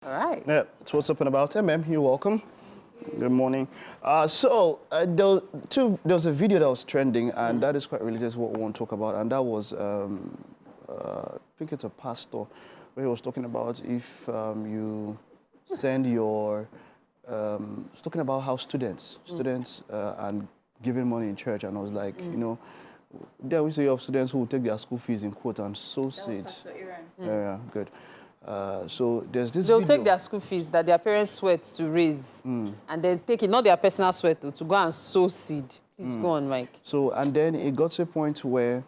All right. Yeah, it's What's Up and About. MM, you're welcome. Good morning. There was a video that was trending, and that is quite related to what we want to talk about, and that was, I think it's a pastor, where he was talking about if you send your, he's talking about how students and giving money in church, and I was like, you know, there we say you have students who will take their school fees in quote and sow seed. Yeah, good. So there's this They'll video. take their school fees that their parents sweat to raise, and then take it, not their personal sweat, to go and sow seed. Please go on, Mike. So, and then it got to a point where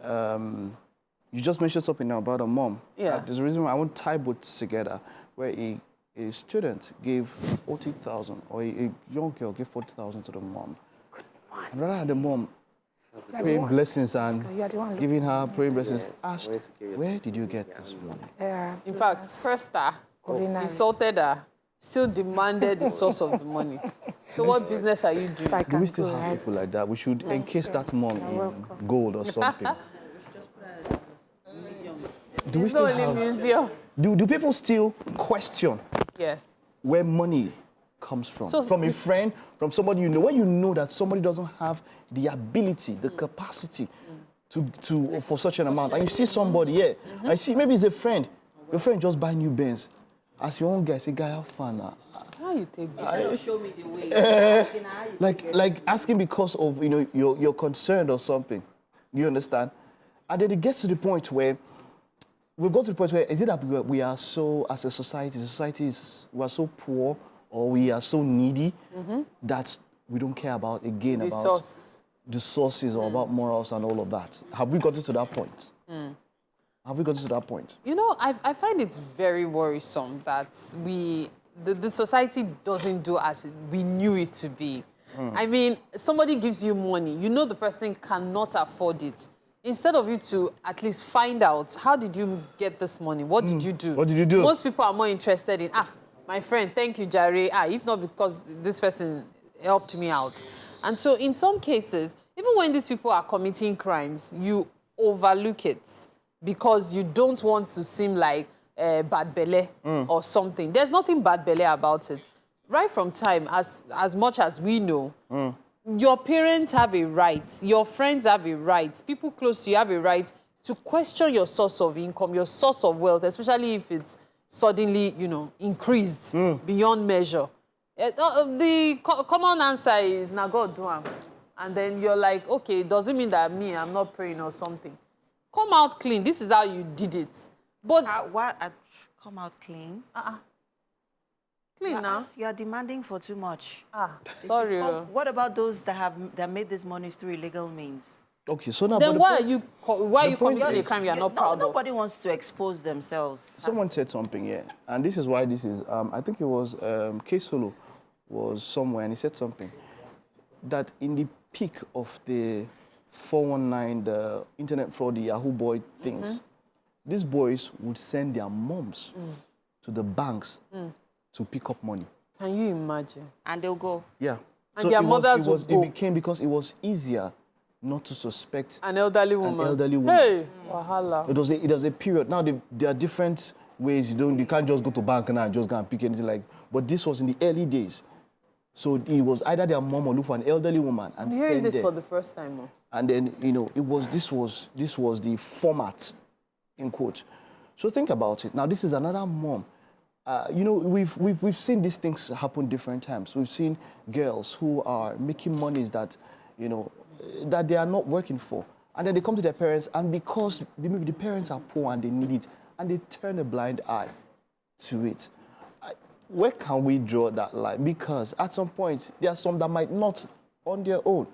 you just mentioned something now about a mom. Yeah. There's a reason why I want to tie both together, where a student gave 40,000, or a young girl gave 40,000 to the mom. And rather than the mom praying blessings and giving her praying blessings, asked, where did you get this money? In fact, first insulted her, still demanded the source of the money. So what business are you doing? Do we still have people like that? We should encase that mom in gold or something. Do we still have... museum. Do people still question Yes. where money comes from? So, from a friend, from somebody you know, when you know that somebody doesn't have the ability, the capacity for such an amount, and you see somebody, and you see maybe it's a friend, your friend just buy new Benz. As your own guy, say, guy, have fun. How you take this? Show me the way. Like asking because of you're concerned or something. You understand? And then it gets to the point where we've got to the point where is it that we are so, as a society, we are so poor, or we are so needy that we don't care about the sources or about morals and all of that. Have we gotten to that point? Have we gotten to that point? You know, I find it very worrisome that the society doesn't do as we knew it to be. I mean, somebody gives you money, you know the person cannot afford it. Instead of you to at least find out, how did you get this money? What did you do? What did you do? Most people are more interested in, my friend, thank you, Jare. If not because this person helped me out. And so in some cases, even when these people are committing crimes, you overlook it because you don't want to seem like bad belle or something. There's nothing bad belle about it. Right from time, as much as we know, your parents have a right, your friends have a right, people close to you have a right to question your source of income, your source of wealth, especially if it's suddenly, increased beyond measure. The common answer is, now God do am. And then you're like, okay, does it mean that I'm not praying or something? Come out clean. This is how you did it. But Come out clean? Clean now. You are demanding for too much. Sorry. What about those that made this money through illegal means? Okay, so now... Then why are you committing a crime you are not proud of? Nobody wants to expose themselves. Someone said something, and this is why this is... I think it was K Solo was somewhere, and he said something that in the peak of the 419, the internet fraud, the Yahoo boy things, these boys would send their moms to the banks to pick up money. Can you imagine? And they'll go. Yeah. And so their mothers would go. It became because it was easier not to suspect an elderly woman. Hey, wahala. It was a period. Now there are different ways. You can't just go to bank and just go and pick anything like. But this was in the early days, so it was either their mom or look for an elderly woman and I'm hearing send this them. for the first time. And then this was the format, in quote. So think about it. Now this is another mom. We've seen these things happen different times. We've seen girls who are making monies that that they are not working for. And then they come to their parents, and because maybe the parents are poor and they need it, and they turn a blind eye to it. Where can we draw that line? Because at some point, there are some that might not, on their own,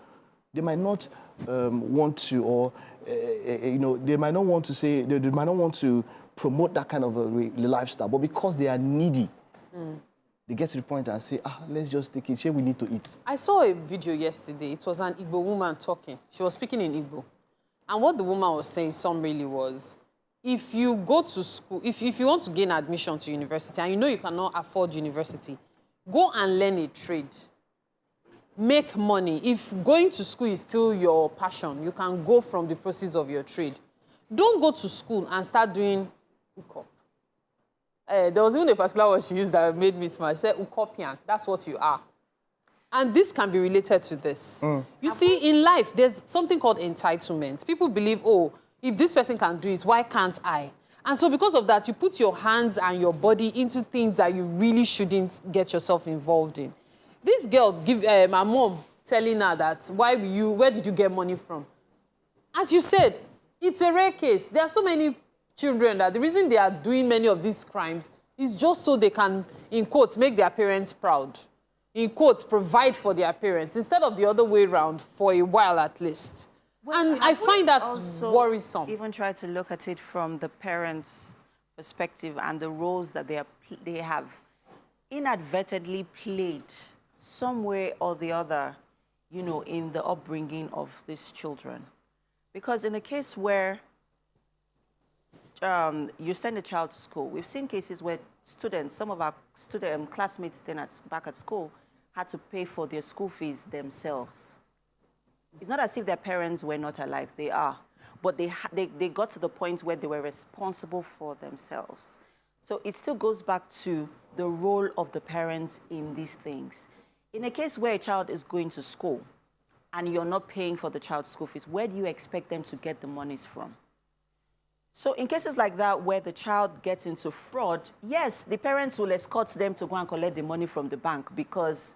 they might not want to, or, they might not want to say, they might not want to promote that kind of a lifestyle, but because they are needy, they get to the point and say, let's just take it, here we need to eat. I saw a video yesterday. It was an Igbo woman talking. She was speaking in Igbo. And what the woman was saying, summarily, was, if you go to school, if you want to gain admission to university and you know you cannot afford university, go and learn a trade. Make money. If going to school is still your passion, you can go from the proceeds of your trade. Don't go to school and start doing hookup. there was even a particular word she used that made me smile. She said, ukopian, that's what you are. And this can be related to this. You see, in life, there's something called entitlement. People believe, oh, if this person can do it, why can't I? And so because of that, you put your hands and your body into things that you really shouldn't get yourself involved in. This girl, my mom telling her that, where did you get money from? As you said, it's a rare case. There are so many children that the reason they are doing many of these crimes is just so they can, in quotes, make their parents proud. In quotes, provide for their parents, instead of the other way around, for a while at least. Well, and I find that also worrisome. Even try to look at it from the parents' perspective and the roles that they have inadvertently played some way or the other, you know, in the upbringing of these children. Because in a case where you send a child to school, we've seen cases where students, some of our classmates then back at school, had to pay for their school fees themselves. It's not as if their parents were not alive. They are. But they got to the point where they were responsible for themselves. So it still goes back to the role of the parents in these things. In a case where a child is going to school and you're not paying for the child's school fees, where do you expect them to get the monies from? So in cases like that, where the child gets into fraud, yes, the parents will escort them to go and collect the money from the bank because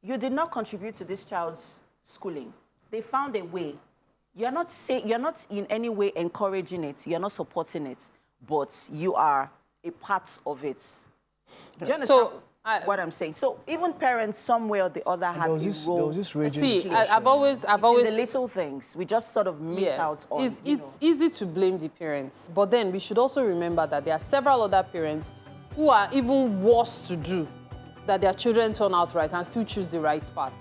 you did not contribute to this child's schooling. They found a way. You're not in any way encouraging it. You're not supporting it, but you are a part of it. Do you understand what I'm saying? So even parents, some way or the other, have a role. There was this raging See, I've always the little things. We just sort of miss out on. It's easy to blame the parents, but then we should also remember that there are several other parents who are even worse to do, that their children turn out right and still choose the right path.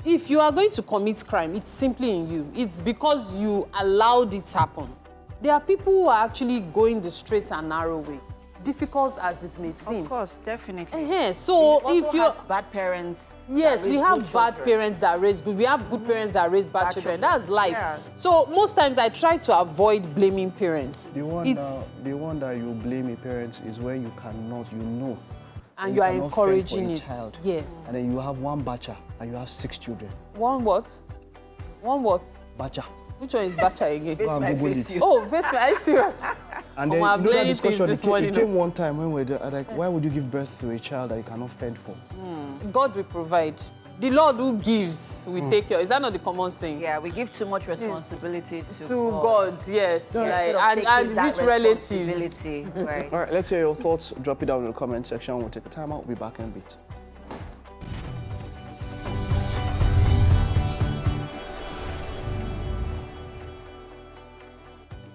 If you are going to commit crime, it's simply in you. It's because you allowed it to happen. There are people who are actually going the straight and narrow way, difficult as it may seem. Of course, definitely. So we if you have bad parents, yes, we have bad parents that raise good. We have good parents that raise bad children. That's life. Yeah. So most times I try to avoid blaming parents. The one that you blame a parent is when you cannot, you know. And you are encouraging it. Child. Yes. And then you have one bacha and you have 6 children. One what? One what? Bacha. Which one is bacha again? Go and Google it. Oh, basically, are you serious? And then you know that discussion, it came one time when we were like, why would you give birth to a child that you cannot fend for? God will provide. The Lord who gives will take care. Is that not the common saying? Yeah, we give too much responsibility to God. Yes. Yeah. And rich relatives. Right. All right, let's hear your thoughts. Drop it down in the comment section. We'll take a time out. We'll be back in a bit.